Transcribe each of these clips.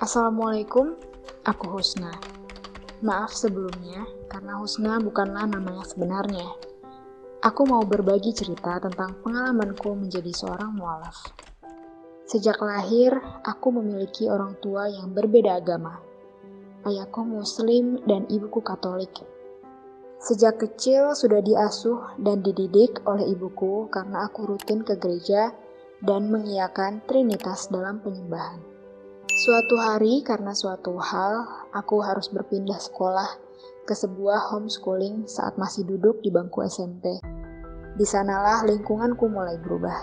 Assalamualaikum, aku Husna. Maaf sebelumnya, karena Husna bukanlah nama yang sebenarnya. Aku mau berbagi cerita tentang pengalamanku menjadi seorang mualaf. Sejak lahir, aku memiliki orang tua yang berbeda agama. Ayahku Muslim dan ibuku Katolik. Sejak kecil sudah diasuh dan dididik oleh ibuku karena aku rutin ke gereja dan mengiyakan Trinitas dalam penyembahan. Suatu hari, karena suatu hal, aku harus berpindah sekolah ke sebuah homeschooling saat masih duduk di bangku SMP. Di sanalah lingkunganku mulai berubah.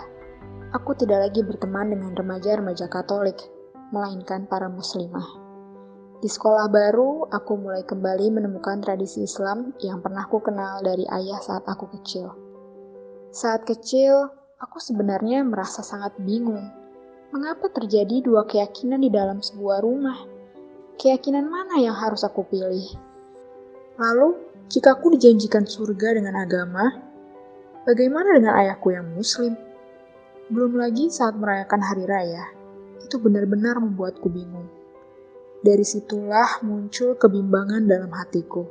Aku tidak lagi berteman dengan remaja-remaja Katolik, melainkan para muslimah. Di sekolah baru, aku mulai kembali menemukan tradisi Islam yang pernah ku kenal dari ayah saat aku kecil. Saat kecil, aku sebenarnya merasa sangat bingung. Mengapa terjadi dua keyakinan di dalam sebuah rumah? Keyakinan mana yang harus aku pilih? Lalu, jika aku dijanjikan surga dengan agama, bagaimana dengan ayahku yang muslim? Belum lagi saat merayakan hari raya, itu benar-benar membuatku bingung. Dari situlah muncul kebimbangan dalam hatiku.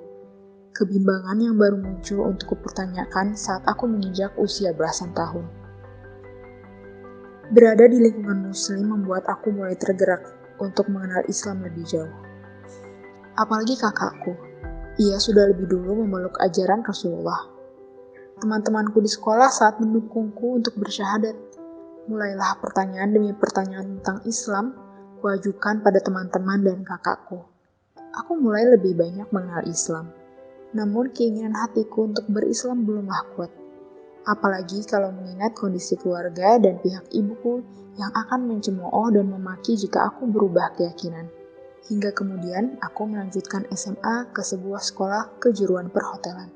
Kebimbangan yang baru muncul untuk kupertanyakan saat aku menginjak usia belasan tahun. Berada di lingkungan muslim membuat aku mulai tergerak untuk mengenal Islam lebih jauh. Apalagi kakakku, ia sudah lebih dulu memeluk ajaran Rasulullah. Teman-temanku di sekolah saat mendukungku untuk bersyahadat. Mulailah pertanyaan demi pertanyaan tentang Islam kuajukan pada teman-teman dan kakakku. Aku mulai lebih banyak mengenal Islam. Namun keinginan hatiku untuk berislam belumlah kuat. Apalagi kalau mengingat kondisi keluarga dan pihak ibuku yang akan mencemooh dan memaki jika aku berubah keyakinan. Hingga kemudian aku melanjutkan SMA ke sebuah sekolah kejuruan perhotelan.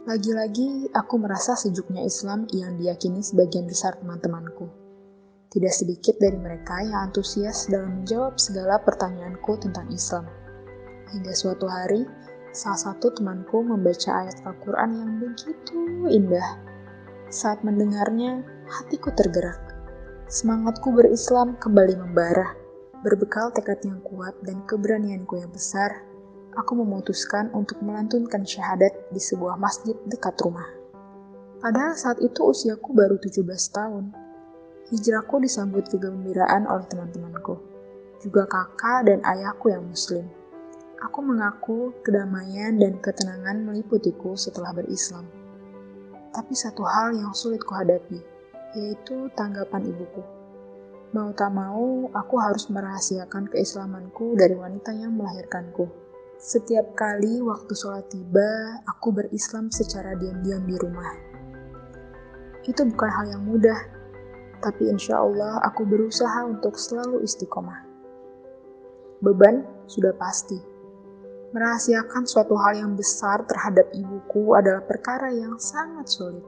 Lagi-lagi aku merasa sejuknya Islam yang diyakini sebagian besar teman-temanku. Tidak sedikit dari mereka yang antusias dalam menjawab segala pertanyaanku tentang Islam. Hingga suatu hari, salah satu temanku membaca ayat Al-Quran yang begitu indah. Saat mendengarnya, hatiku tergerak. Semangatku berislam kembali membara. Berbekal tekad yang kuat dan keberanianku yang besar, aku memutuskan untuk melantunkan syahadat di sebuah masjid dekat rumah. Padahal saat itu usiaku baru 17 tahun. Hijrahku disambut kegembiraan oleh teman-temanku, juga kakak dan ayahku yang muslim. Aku mengaku kedamaian dan ketenangan meliputiku setelah berislam. Tapi satu hal yang sulit kuhadapi, yaitu tanggapan ibuku. Mau tak mau, aku harus merahasiakan keislamanku dari wanita yang melahirkanku. Setiap kali waktu sholat tiba, aku berislam secara diam-diam di rumah. Itu bukan hal yang mudah, tapi insya Allah aku berusaha untuk selalu istiqomah. Beban sudah pasti. Merahasiakan suatu hal yang besar terhadap ibuku adalah perkara yang sangat sulit.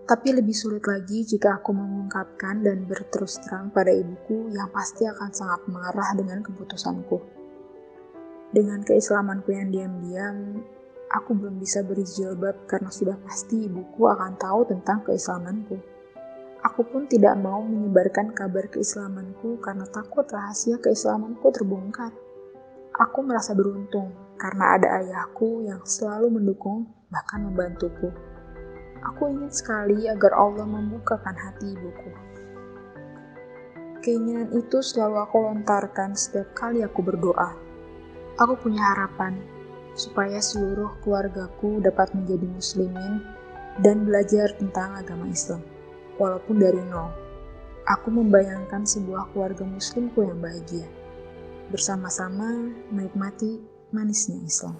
Tapi lebih sulit lagi jika aku mengungkapkan dan berterus terang pada ibuku yang pasti akan sangat marah dengan keputusanku. Dengan keislamanku yang diam-diam, aku belum bisa berjilbab karena sudah pasti ibuku akan tahu tentang keislamanku. Aku pun tidak mau menyebarkan kabar keislamanku karena takut rahasia keislamanku terbongkar. Aku merasa beruntung karena ada ayahku yang selalu mendukung bahkan membantuku. Aku ingin sekali agar Allah membukakan hati ibuku. Keinginan itu selalu aku lontarkan setiap kali aku berdoa. Aku punya harapan supaya seluruh keluargaku dapat menjadi muslimin dan belajar tentang agama Islam. Walaupun dari nol, aku membayangkan sebuah keluarga muslimku yang bahagia. Bersama-sama menikmati manisnya Islam.